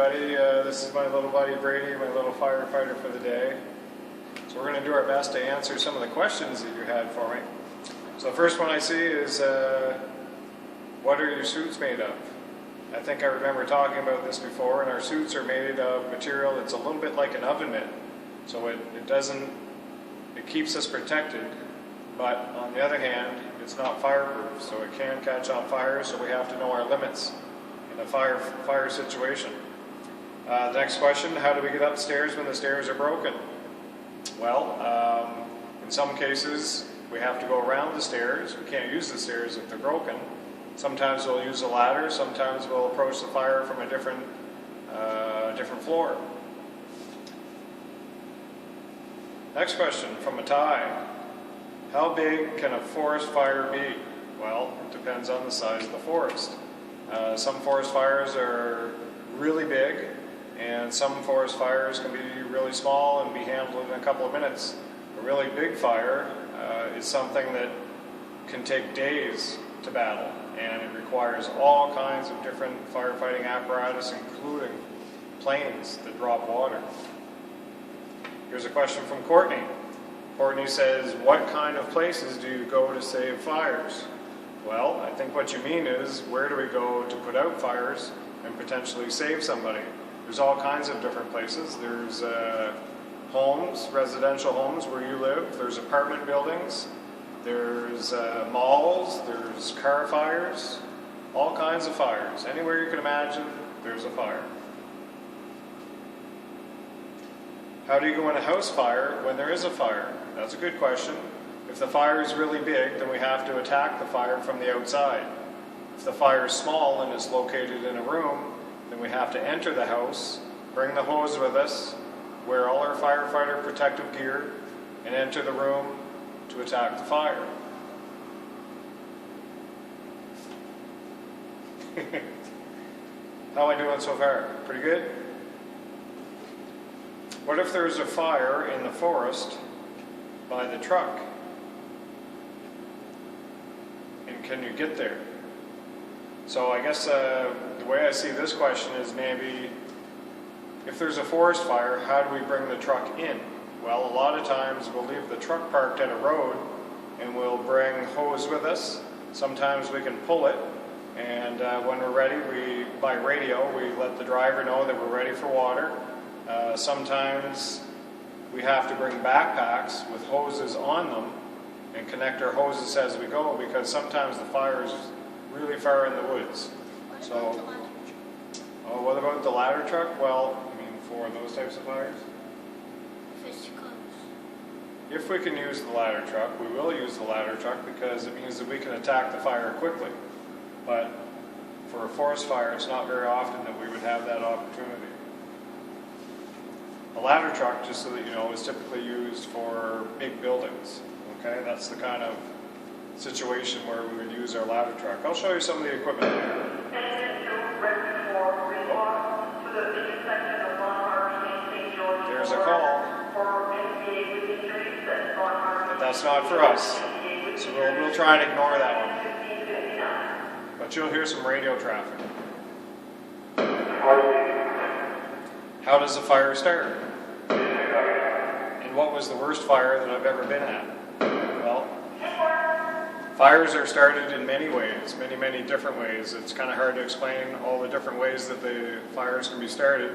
everybody. This is my little buddy Brady, my little firefighter for the day. So we're going to do our best to answer some of the questions that you had for me. So the first one I see is, what are your suits made of? I think I remember talking about this before, and our suits are made of material that's a little bit like an oven mitt. So it keeps us protected, but on the other hand, it's not fireproof, so it can catch on fire, so we have to know our limits in a fire situation. The next question, how do we get upstairs when the stairs are broken? Well, in some cases, we have to go around the stairs. We can't use the stairs if they're broken. Sometimes we'll use a ladder, sometimes we'll approach the fire from a different floor. Next question from Matai. How big can a forest fire be? Well, it depends on the size of the forest. Some forest fires are really big, and some forest fires can be really small and be handled in a couple of minutes. A really big fire is something that can take days to battle, and it requires all kinds of different firefighting apparatus, including planes that drop water. Here's a question from Courtney. Courtney says, what kind of places do you go to save fires? Well, I think what you mean is, where do we go to put out fires and potentially save somebody? There's all kinds of different places. There's homes, residential homes where you live. There's apartment buildings. There's malls. There's car fires. All kinds of fires. Anywhere you can imagine, there's a fire. How do you go in a house fire when there is a fire? That's a good question. If the fire is really big, then we have to attack the fire from the outside. If the fire is small and is located in a room, then we have to enter the house, bring the hose with us, wear all our firefighter protective gear, and enter the room to attack the fire. How am I doing so far? Pretty good? What if there's a fire in the forest by the truck? And can you get there? So I guess the way I see this question is maybe, if there's a forest fire, how do we bring the truck in? Well, a lot of times we'll leave the truck parked at a road and we'll bring hose with us. Sometimes we can pull it, and when we're ready, by radio, we let the driver know that we're ready for water. Sometimes we have to bring backpacks with hoses on them and connect our hoses as we go, because sometimes the fire is really far in the woods. What about the ladder truck? Well, I mean, for those types of fires? If we can use the ladder truck, we will use the ladder truck, because it means that we can attack the fire quickly. But for a forest fire, it's not very often that we would have that opportunity. A ladder truck, just so that you know, is typically used for big buildings. Okay, that's the kind of situation where we would use our ladder truck. I'll show you some of the equipment here. There's a call, but that's not for us. So we'll try and ignore that one. But you'll hear some radio traffic. How does a fire start? And what was the worst fire that I've ever been at? Well, fires are started in many ways, many different ways. It's kind of hard to explain all the different ways that the fires can be started,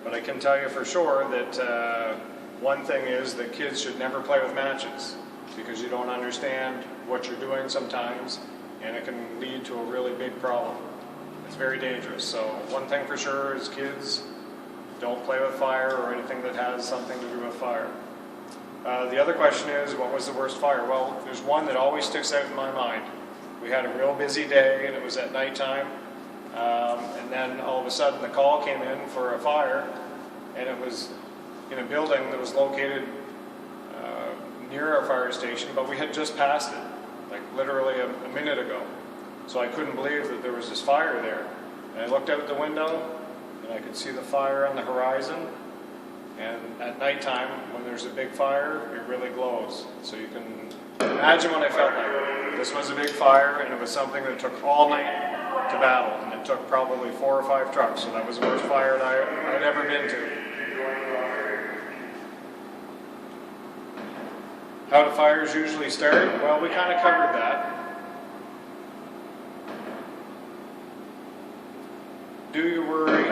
but I can tell you for sure that one thing is that kids should never play with matches, because you don't understand what you're doing sometimes, and it can lead to a really big problem. It's very dangerous. So one thing for sure is kids, don't play with fire or anything that has something to do with fire. The other question is, what was the worst fire? Well, there's one that always sticks out in my mind. We had a real busy day, and it was at nighttime, and then all of a sudden the call came in for a fire, and it was in a building that was located near our fire station, but we had just passed it, like literally a minute ago. So I couldn't believe that there was this fire there. And I looked out the window, and I could see the fire on the horizon. And at nighttime, when there's a big fire, it really glows. So you can Imagine what I felt like. This was a big fire, and it was something that took all night to battle, and it took probably 4 or 5 trucks, so that was the worst fire that I'd ever been to. How do fires usually start? Well, we kind of covered that. Do you worry?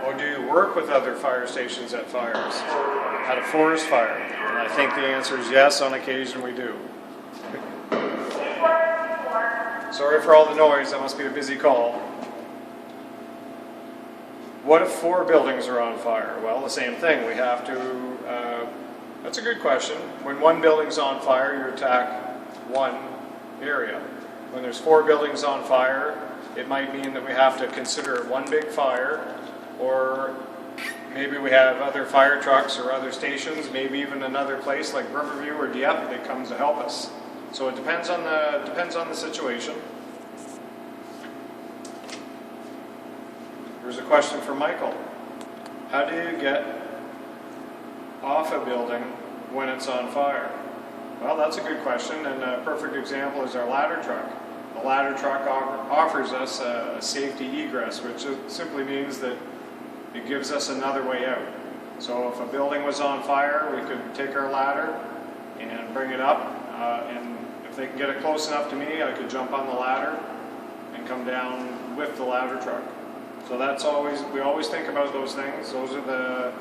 Or do you work with other fire stations at fires? At a forest fire? And I think the answer is yes, on occasion we do. Sorry for all the noise, that must be a busy call. What if 4 buildings are on fire? Well, the same thing. We have to, that's a good question. When 1 building's on fire, you attack 1 area. When there's 4 buildings on fire, it might mean that we have to consider it one big fire, or maybe we have other fire trucks or other stations, maybe even another place like Riverview or Dieppe that comes to help us. So it depends on the situation. Here's a question from Michael. How do you get off a building when it's on fire? Well, that's a good question, and a perfect example is our ladder truck. The ladder truck offers us a safety egress, which simply means that it gives us another way out. So if a building was on fire, we could take our ladder and bring it up, and if they can get it close enough to me, I could jump on the ladder and come down with the ladder truck. So that's we always think about those things. Those are the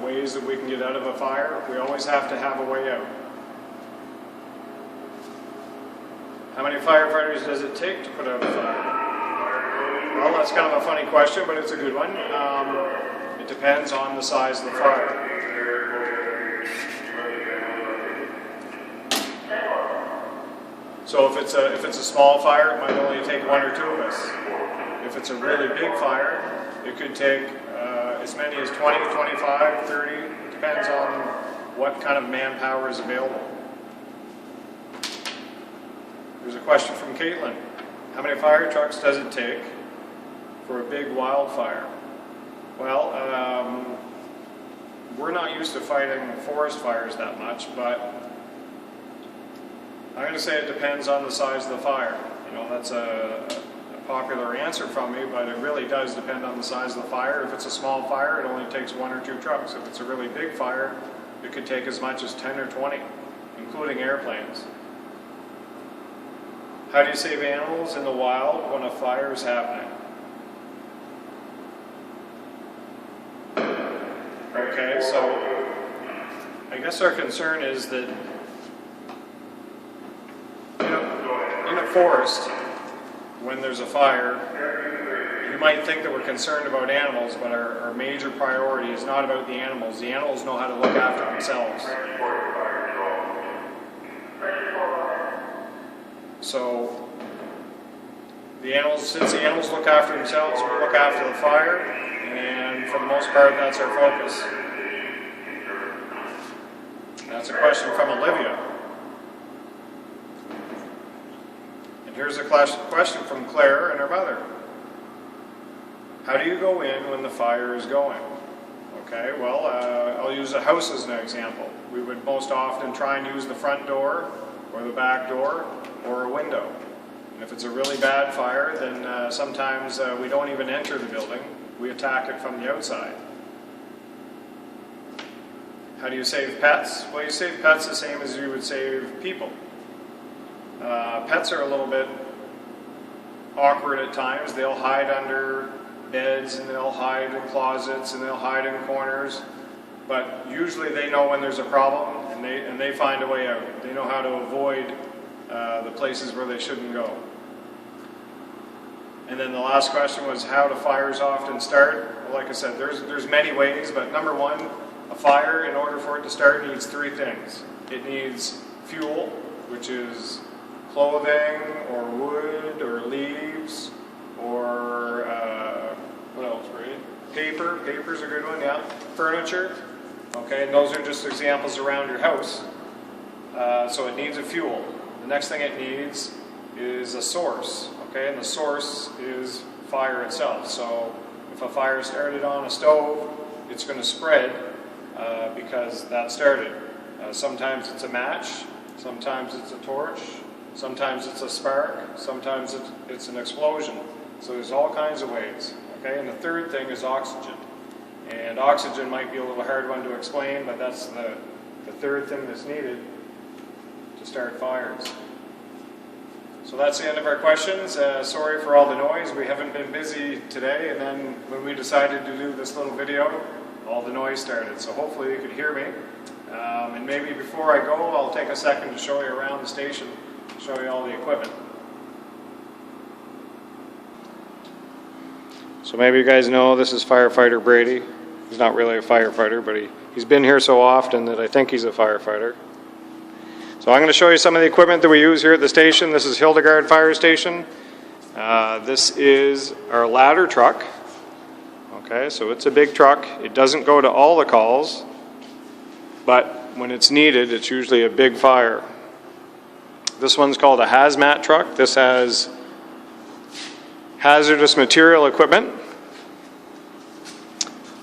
ways that we can get out of a fire. We always have to have a way out. How many firefighters does it take to put out a fire? Well, that's kind of a funny question, but it's a good one. It depends on the size of the fire. So if it's a small fire, it might only take 1 or 2 of us. If it's a really big fire, it could take as many as 20, 25, 30. It depends on what kind of manpower is available. There's a question from Caitlin. How many fire trucks does it take for a big wildfire? Well, we're not used to fighting forest fires that much, but I'm going to say it depends on the size of the fire. You know, that's a popular answer from me, but it really does depend on the size of the fire. If it's a small fire, it only takes 1 or 2 trucks. If it's a really big fire, it could take as much as 10 or 20, including airplanes. How do you save animals in the wild when a fire is happening? Okay, so I guess our concern is that in a forest, when there's a fire, you might think that we're concerned about animals, but our major priority is not about the animals. The animals know how to look after themselves. So since the animals look after themselves, we look after the fire, and for the most part, that's our focus. That's a question from Olivia. And here's a question from Claire and her mother. How do you go in when the fire is going? Okay, well, I'll use a house as an example. We would most often try and use the front door, or the back door, or a window. And if it's a really bad fire, then sometimes we don't even enter the building. We attack it from the outside. How do you save pets? Well, you save pets the same as you would save people. Pets are a little bit awkward at times. They'll hide under beds, and they'll hide in closets, and they'll hide in corners. But usually they know when there's a problem, and they find a way out. They know how to avoid the places where they shouldn't go. And then the last question was, how do fires often start? Well, like I said, there's many ways, but number one, a fire, in order for it to start, needs 3 things. It needs fuel, which is clothing, or wood, or leaves, or what else, right? Paper. Paper's a good one, yeah. Furniture. Okay, and those are just examples around your house. So it needs a fuel. The next thing it needs is a source. Okay, and the source is fire itself. So if a fire started on a stove, it's going to spread, because that started. Sometimes it's a match, sometimes it's a torch, sometimes it's a spark, sometimes it's an explosion. So there's all kinds of ways. Okay, and the third thing is oxygen. And oxygen might be a little hard one to explain, but that's the third thing that's needed to start fires. So that's the end of our questions. Sorry for all the noise. We haven't been busy today, and then when we decided to do this little video, all the noise started. So hopefully you could hear me. And maybe before I go, I'll take a second to show you around the station, show you all the equipment. So maybe you guys know this is firefighter Brady. He's not really a firefighter, but he's been here so often that I think he's a firefighter. So I'm going to show you some of the equipment that we use here at the station. This is Hildegard Fire Station. This is our ladder truck. Okay, so it's a big truck. It doesn't go to all the calls, but when it's needed, it's usually a big fire. This one's called a hazmat truck. This has hazardous material equipment.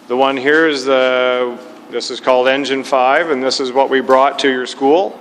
The one here is this is called Engine 5, and this is what we brought to your school.